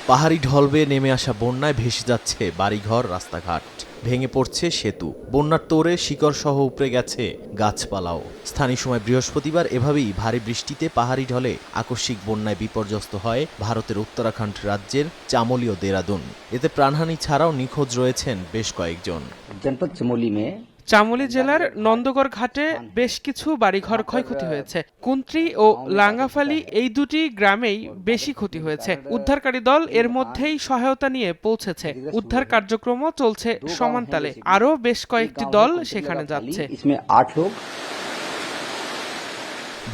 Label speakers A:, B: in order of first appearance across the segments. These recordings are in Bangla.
A: পাহাড়ি ঢল বেয়ে নেমে আসা বন্যায় ভেসে যাচ্ছে বাড়িঘর, রাস্তাঘাট। ভেঙে পড়ছে সেতু। বন্যার তোড়ে শিকড় সহ উপড়ে গেছে গাছপালাও। স্থানীয় সময় বৃহস্পতিবার এভাবেই ভারী বৃষ্টিতে পাহাড়ি ঢলে আকস্মিক বন্যায় বিপর্যস্ত হয় ভারতের উত্তরাখণ্ড রাজ্যের চামোলি ও দেরাদুন। এতে প্রাণহানি ছাড়াও নিখোঁজ রয়েছেন বেশ কয়েকজন।
B: जनपद चमोली में
C: চামোলি জেলার নন্দগড় ঘাটে বেশ কিছু বাড়িঘর ক্ষয়ক্ষতি হয়েছে। কুন্ত্রি ও লাঙ্গাফালি এই দুটি গ্রামেই বেশি ক্ষতি হয়েছে। উদ্ধারকারী দল এর মধ্যেই সহায়তা নিয়ে পৌঁছেছে। উদ্ধার কার্যক্রমও চলছে সমানতালে। আরও বেশ কয়েকটি দল সেখানে যাচ্ছে।
B: इसमें 8 लोग।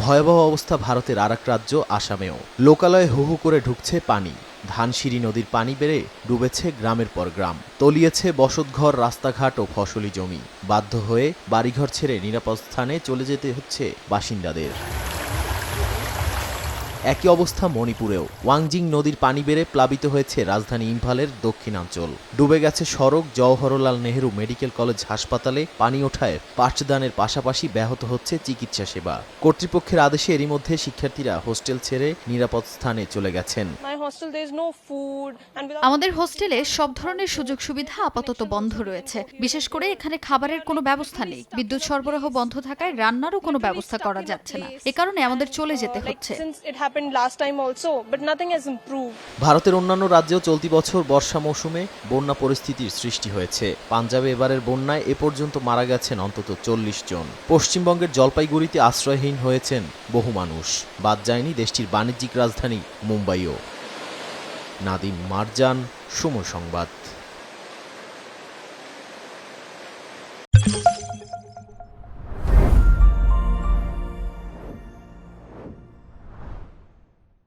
A: ভয়াবহ অবস্থা ভারতের আরেক রাজ্য আসামেও। লোকালয়ে হু হু করে ঢুকছে পানি। ধানসিঁড়ি নদীর পানি বেড়ে ডুবেছে গ্রামের পর গ্রাম, তলিয়েছে বসতঘর, রাস্তাঘাট ও ফসলি জমি। বাধ্য হয়ে বাড়িঘর ছেড়ে নিরাপদ স্থানে চলে যেতে হচ্ছে বাসিন্দাদের। একই অবস্থা মণিপুরেও। ওয়াংজিং নদীর পানি বেড়ে প্লাবিত হয়েছে রাজধানী ইম্ফলের দক্ষিণাঞ্চল। ডুবে গেছে সড়ক। জওহরলাল নেহেরু মেডিকেল কলেজ হাসপাতালে পানি ওঠায় পাঠদানের পাশাপাশি ব্যাহত হচ্ছে চিকিৎসা সেবা। কর্তৃপক্ষের আদেশে এরই মধ্যে শিক্ষার্থীরা হোস্টেল ছেড়ে নিরাপদ স্থানে চলে গেছেন।
D: আমাদের হোস্টেলে সব ধরনের সুযোগ সুবিধা আপাতত বন্ধ রয়েছে। বিশেষ করে এখানে খাবারের কোনো ব্যবস্থা নেই। বিদ্যুৎ সরবরাহ বন্ধ থাকায় রান্নারও কোনো ব্যবস্থা করা যাচ্ছে না। এ কারণে আমাদের চলে যেতে হচ্ছে।
A: ভারতের অন্যান্য রাজ্যেও চলতি বছর বর্ষা মৌসুমে বন্যা পরিস্থিতির সৃষ্টি হয়েছে। পাঞ্জাবে এবারের বন্যায় এ পর্যন্ত মারা গেছেন অন্তত ৪০ জন। পশ্চিমবঙ্গের জলপাইগুড়িতে আশ্রয়হীন হয়েছেন বহু মানুষ। বাদ যায়নি দেশটির বাণিজ্যিক রাজধানী মুম্বাইও। নাদিম মারজান, সময় সংবাদ।